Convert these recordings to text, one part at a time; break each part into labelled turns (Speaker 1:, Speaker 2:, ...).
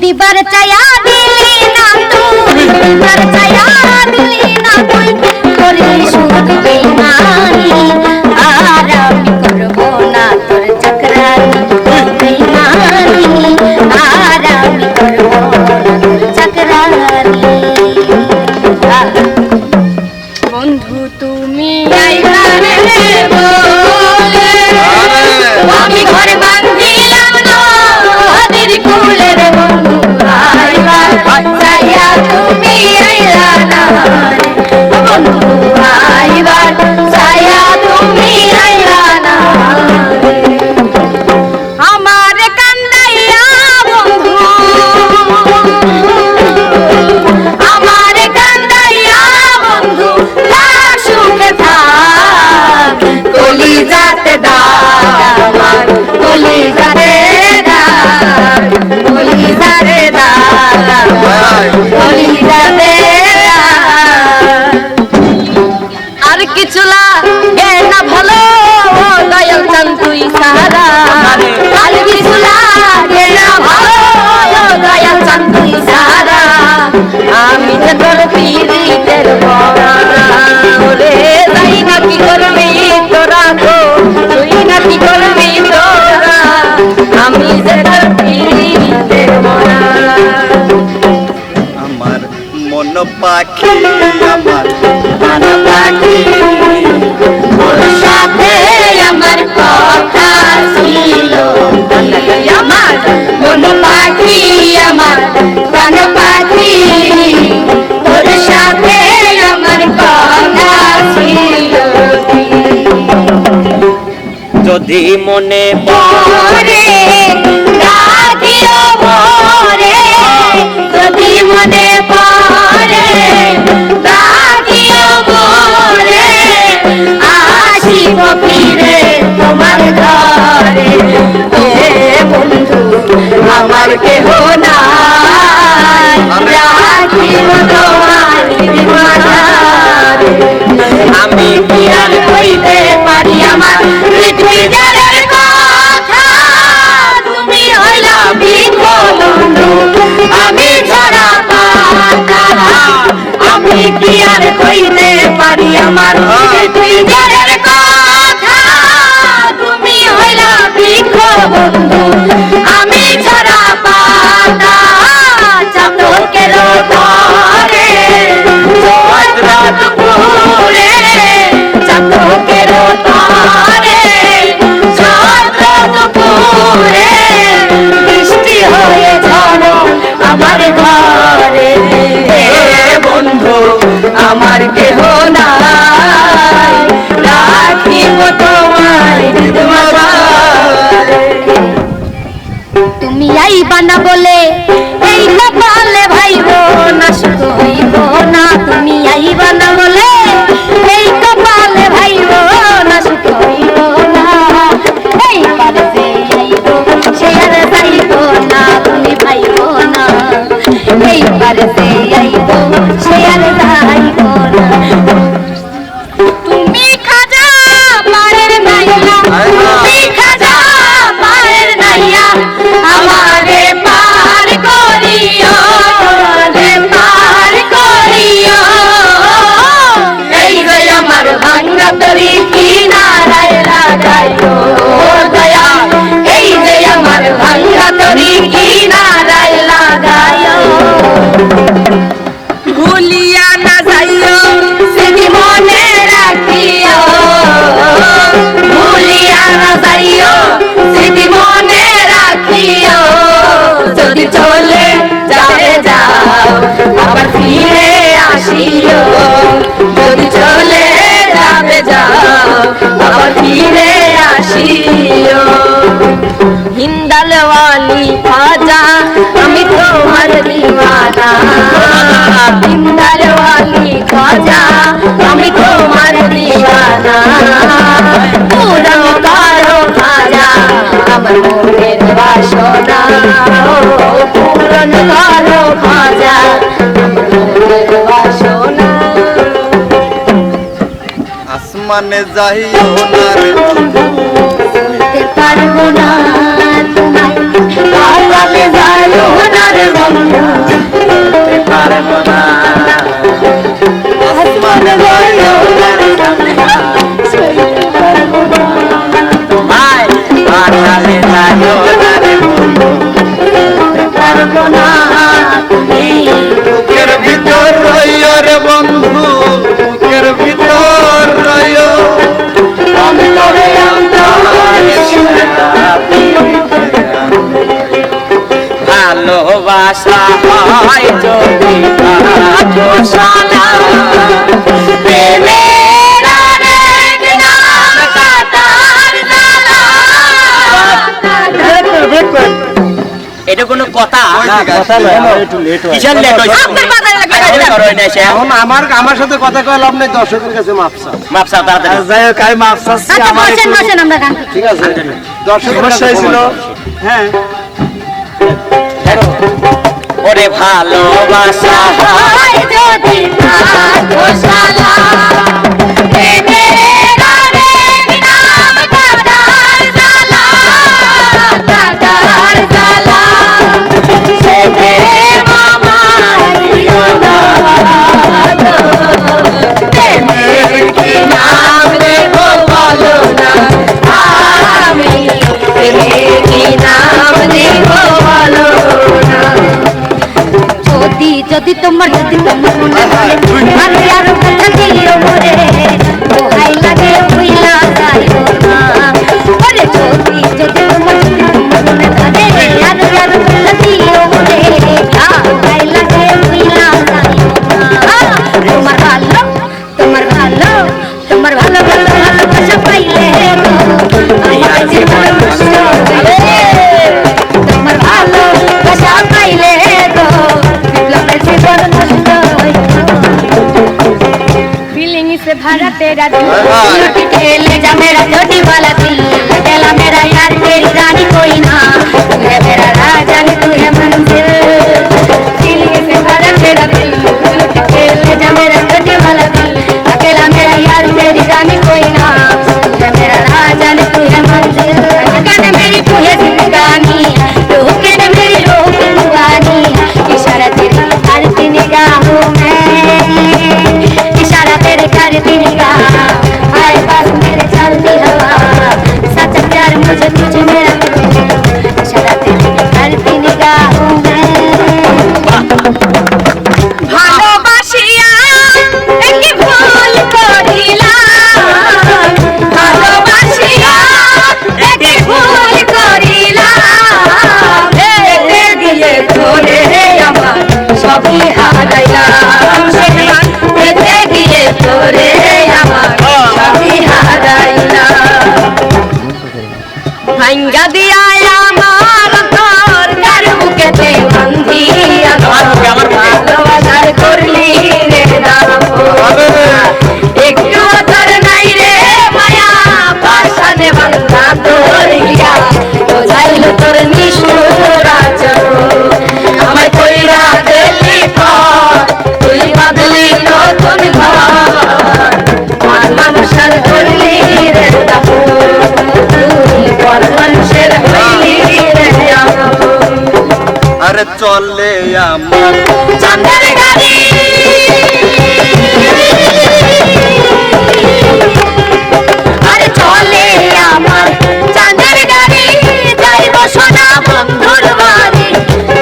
Speaker 1: দিবার চায়া দিলি না তুই, দিবার চায়া দিলি না তুই, করলি শুধু বেইমানি। আর আমি করব না তোর চাকরানি বেইমানি, আর আমি করব না তোর চাকরানি। বন্ধু তুমি আইলা রে বলে, আমি ঘরে বাঁধিলাম নদীর কূলে রে বন্ধু আইবার চাইয়া তুমি আইলা না রে বন্ধু, আইবার চাইয়া তুমি আইলা না রে। আমার কান্দাইয়া বন্ধু, আমার কান্দাইয়া বন্ধু থাক সুখে থাক, কলিজাতে দাগ আমার, কলিজাতে দাগ, কলিজাতে দাগ আমার, কলিজাতে দাগ। আর কিছু লাগে না ভালো দয়াল চান তুই সারা, আর কিছু লাগে না ভালো দয়াল চান তুই সারা। আমি যে তোর পীড়িতের বড়া ওরে, যাই না কি করবি তোরা গো, তুই না কি করবি তোরা, আমি যে তোর পীড়িতের বড়া।
Speaker 2: আমার মন পাখি, আমার
Speaker 1: মন পাখি তোর সাথে আমার কথা ছিল, আমার মন পাখি, আমার প্রাণ পাখি তোর সাথে আমার কথা ছিল।
Speaker 2: যদি মনে
Speaker 1: পরে রাখিও মোরে, যদি মনে পরে রাখিও মোরে, আসিব ফিরে তোমার ঘরে। এ বন্ধু আমার কেহ নাই, রাখিব তোমার দিবানারে। আমি কি আর কইতে পারি আমার পৃথিবীর কথা, তুমি হইলা ভিন্ন বন্ধু, আমি ছড়া পাতা। আমি কি আর কইতে পারি আমার পৃথিবীর কথা, তুমি হইলা ভিন্ন বন্ধু, আমি ছড়া পাতা। চাতকের তরে চৈত্র দুপুরে, চাতকের তরে চৈত্র দুপুরে, বৃষ্টি হয়ে ঝড় আমার ঘরে। বন্ধু আমার কেহ নাই, রাখিব তোমায় দিবারে। তুমি আইবা না বলে এই কপালে ভাইব না, সুখ হইব না। তুমি আইবা না বলে এই কপালে ভাইব না, সুখ হইব না। এই পারে যে আইব সে আর যাইব না, তুমি পাইব না। এই পারে যে আইব সে আর যাইব না। তুমি খাজা পারের নাইয়া, তুমি খাজা পারের নাইয়া, আমারে পার করিও রে, পার করিও। এই যে আমার ভাঙ্গা তরি কিনারায় লাগাইও দয়া, এই যে আমার ভাঙ্গা তরি কিনারায় লাগাইও। ভুলিয়া না যাইও স্মৃতি মনে রাখিও, ভুলিয়া না যাইও স্মৃতি মনে রাখিও। যদি চলে যাবে যাও আবার ফিরে আসিও, যদি চলে যাবে যাও আবার ফিরে আসিও। হিন্দালওয়ালি খাজা আমি তোমার দিওয়ানা, হিন্দালওয়ালি খাজা আমি তোমার দিওয়ানা। পূরণ করো খাজা আমার মনের বাসনা, পূরণ করো খাজা আমার মনের বাসনা।
Speaker 2: আসমানে যাইও না রে বন্ধু,
Speaker 1: পারবো না তোমায়, যাইও না।
Speaker 3: ভালোবাসা হয় যদি পাঠশালা প্রেমের আরেক নাম কাটার জ্বালা। এটা কোনো কথা? কিসের লেট হইছে?
Speaker 4: এখন আমার সাথে কথা কয় লাভ নেই, দর্শকের কাছে মাপসা
Speaker 3: মাপসা তাড়াতাড়ি।
Speaker 4: যাই হোক আমি মাপসা
Speaker 1: আচ্ছা বসেন বসেন আমরা গান করি।
Speaker 4: ঠিক আছে দর্শকের সমস্যা হয়েছিল হ্যাঁ
Speaker 3: ওরে ভালোবাসা
Speaker 1: হয় যদি পাঠশালা প্রেমের আরেক নাম কাটার জ্বালা, কাটার জ্বালা। সে প্রেম আমার দিও না গো, প্রেমের কি নাম দেব বলো না, আমি প্রেমের কি নাম দেব বলো না। যদি তোমার মনে হয় আমি আরো কথা দিও মরে, দোহাই লাগে হইলা যাইও না। ওরে যদি তোমার মনে ধরে আরো কথা দিও মরে, দোহাই লাগে হইলা যাইও না। তোমার ভালো ভালোবাসা পাইলে গো আমার জীবন নষ্ট হবে। তোমার ভালোবাসা পাইলে গো फीलिंग से भरा तेरा दिल, लुट के ले जा मेरा छोटी वाला दिल, अकेला मेरा यार तेरी रानी कोई ना, तू है मेरा राजा तू है मंजिल। फीलिंग से भरा तेरा दिल, लुट के ले जा मेरा छोटी वाला दिल, अकेला मेरा यार तेरी रानी कोई ना, तू है मेरा राजा तू है मंजिल। कहने मेरी तू है जिंदगानी, तू कहने मेरी रूह दीवानी, इशारा तेरी करती निगाहों में, इशारा तेरे करती निगाह, आए पास मेरे चलती हवा, सच्चा प्यार मुझे तुझे मेरा तू, इशारा तेरी करती निगाहों में। ভালোবাসিয়া একটি ভুল করিলাম, ভালোবাসিয়া একটি ভুল করিলাম, দেখতে গিয়ে তোরে আমার সবই হারাইলাম, দেখতে গিয়ে তোরে আমার সবই হারাইলাম। ভাঙ্গা দিয়া আমার তোর তার বুকেতে বান্ধিয়া ভালোবাসার করলি রে দাম, একটু তোর নাই রে মায়া পাশানে বান্ধা তোর ইয়া, বোঝাইল তোর নিষ্ঠুর আচরণ, আমায় কইরা দিলি পর তুই বাঁধলি নতুন ঘর, মন মানুষের করলি রে দাপন, তুই পর মানুষের হইলি রে আপন।
Speaker 2: আরে চলে আমার
Speaker 1: চাঁদের গাড়ি, আরে চলে আমার চাঁদের গাড়ি, যাইব সোনা বন্ধুর বাড়ি,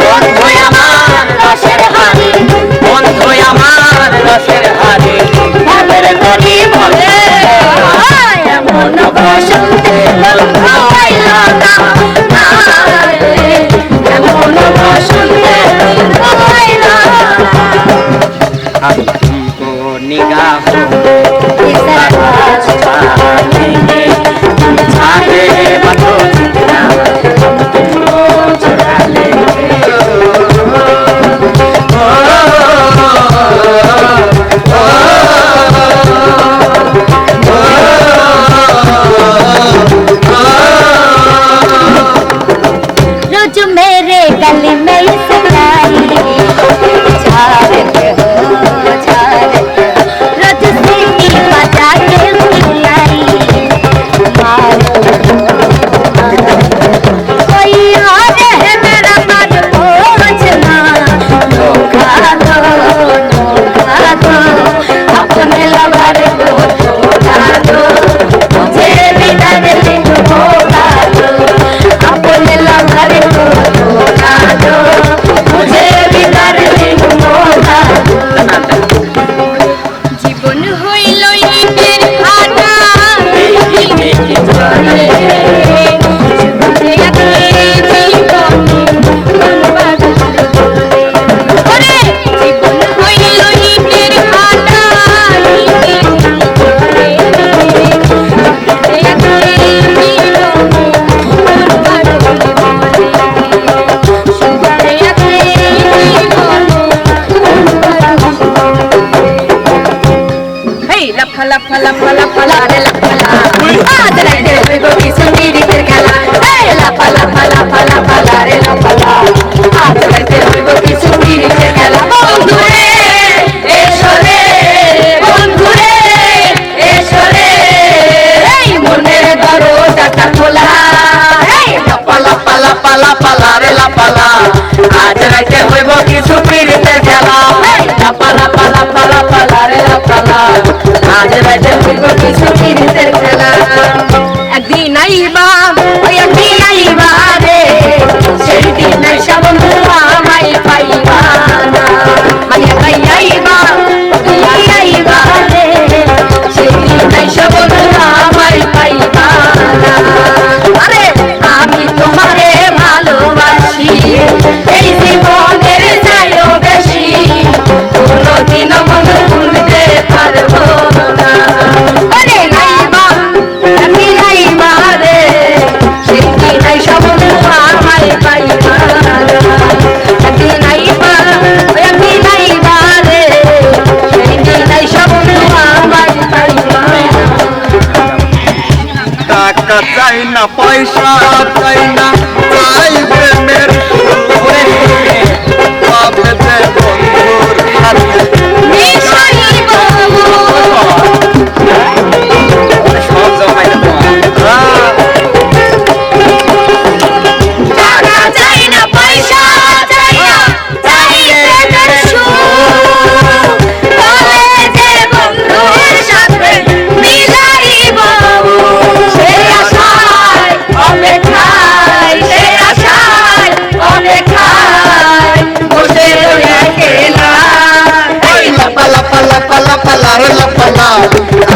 Speaker 1: বন্ধু আমার রসের হাড়ি,
Speaker 3: বন্ধু আমার রসের হাড়ি,
Speaker 1: ভাবের গলি বলে এমন বসন্তে বন্ধু পাইল না, এমন বসন্তে বন্ধু পাইল না।
Speaker 3: तुमको निगाह छाड़े बतो जितना तुमको चुरा लेंगे।
Speaker 1: रोज मेरे गली में सगाई झाड़ते हो, रोज सीटी बजा के बुलाई, कोई और है मेरा मन पूछना, धोखा दो अपने लवर को धोखा दो, मुझे भी डार्लिंग धोखा दो, अपने लवर को धोखा दो, मुझे भी डार्लिंग धोखा লাফালা ফালা ফালা রে লাফালা আজ রাইতে হইব কিছু পিরিতের খেলা এই লাফালা ফালা ফালা ফালা রে লাফালা আজ রাইতে হইব কিছু পিরিতের খেলা বন্ধুরে এসো রে বন্ধুরে এসো রে এই মনের দরজাটা খোলা এই
Speaker 3: লাপালা পালা পালা পালা রে লাপালা আজ রাইতে হইব কিছু পিরিতের খেলা লাপালা পালা পালা পালা রে লাপালা আজ রাইতে হইব কিছু পিরিতের খেলা
Speaker 1: একদিন আইবা ওই একদিন আইবা রে সেই দিন আইসা বন্ধু আমায় পাইবা না মানে ভাই আইবা তুই আইবা রে সেই দিন আইসা বন্ধু আমায় পাইবা না আরে আমি তোমারে ভালোবাসি এই জীবনের চাইও বেশি কোনোদিন মন ভুলতে পারবো না আরে আইবা আমি আইবা রে সেই দিন আইসা বন্ধু আমায় পাইবা না একদিন আইবা আমি আইবা রে সেই দিন আইসা বন্ধু আমায় পাইবা
Speaker 2: টাকা চাই না পয়সা চাই না চাই প্রেমের পাবে যে বন্ধুর সাথে
Speaker 1: মিশাইব
Speaker 3: সব জমাই না
Speaker 1: টাকা চাই না পয়সা চাই না চাই প্রেমের সুখ কলেজে বন্ধুর সাথে মিলাইব সেই আশায় অপেক্ষায় সেই আশায় অপেক্ষায় বসে রয়ে একলা এই
Speaker 2: লাপালা পালা পালা পালা রে লাপালা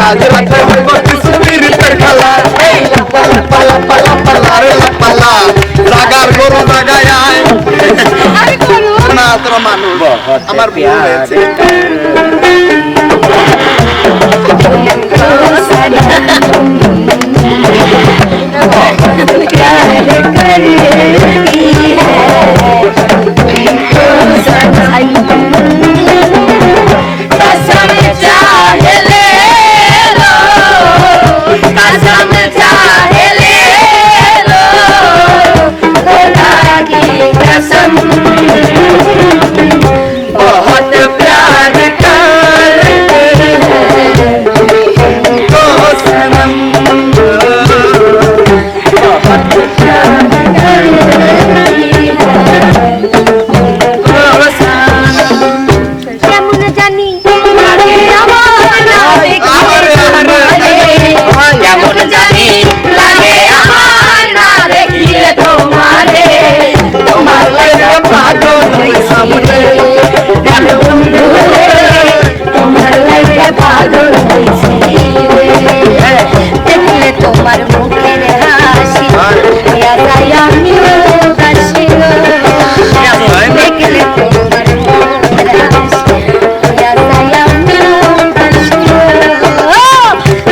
Speaker 2: আজ রাতে হইব কিছু পিরিতের খেলা এই লাপালা পালা পালা পালা রে লাপালা জাগার গরু জাগায় আয়
Speaker 1: আমি করব
Speaker 2: না তোরা মানুষ আমার ভুল হয়েছে
Speaker 1: कसम चाहे ले लो कसम चाहे ले लो खुदा की कसम बहुत प्यार करते हैं
Speaker 2: তো সনম
Speaker 1: बहुत प्यार करती है কেমন জানি লাগে আমার না
Speaker 2: আরে, আরে,
Speaker 1: কেমন জানি লাগে আমার না দেখিলে তোমারে তোমার লাগে পাগল হইছি রে জানো বন্ধু রে তোমার লাগে পাগল হইছি রে দেখলে তোমার মুখের হাসি ইয়া তাই আমিও কাশি দেখলে তোমার মুখের হাসি ইয়া তাই আমিও কাশি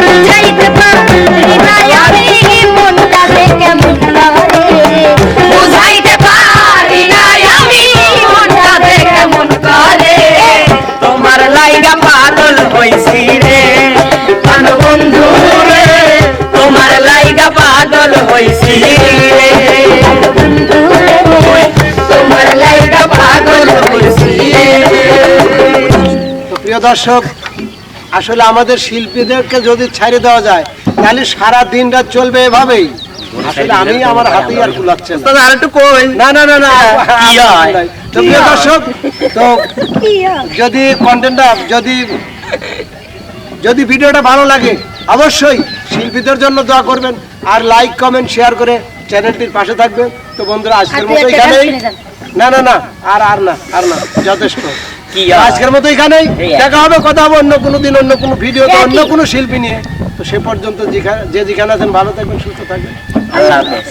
Speaker 1: বুঝাইতে পারি না আমি মনটা দেখে মনটা রে বুঝাইতে পারি না আমি মনটা দেখে মন করে
Speaker 3: তোমার লাইগা পাগল হইছি রে প্রাণ বন্ধু রে তোমার লাইগা পাগল হইছি রে
Speaker 1: তোমার লাইগা পাগল হইছি
Speaker 4: তো প্রিয় দর্শক, আসলে আমাদের শিল্পীদেরকে যদি ছাড়ে দেওয়া যায় তাহলে সারা দিন রাত চলবে এভাবেই। আসলে আমি আমার হাতেই আর কুলাচ্ছে না।
Speaker 3: আর একটু কই
Speaker 4: না না না না
Speaker 3: কি হয়?
Speaker 4: তো প্রিয় দর্শক, তো যদি কন্টেন্টটা যদি ভিডিওটা ভালো লাগে অবশ্যই শিল্পীদের জন্য দোয়া করবেন আর লাইক কমেন্ট শেয়ার করে চ্যানেলটির পাশে থাকবেন। তো বন্ধুরা আজকের মতো এখানেই, না না না আর না যথেষ্ট।
Speaker 3: কি হয়?
Speaker 4: আজকের মতো এখানেই
Speaker 3: এই
Speaker 4: দেখা হবে, কথা হবে অন্য কোনো দিন অন্য কোনো ভিডিওতে অন্য কোনো শিল্পী নিয়ে। তো সে পর্যন্ত যে যেখানে আছেন ভালো থাকবেন, সুস্থ থাকবেন।
Speaker 3: আল্লাহ হাফেজ।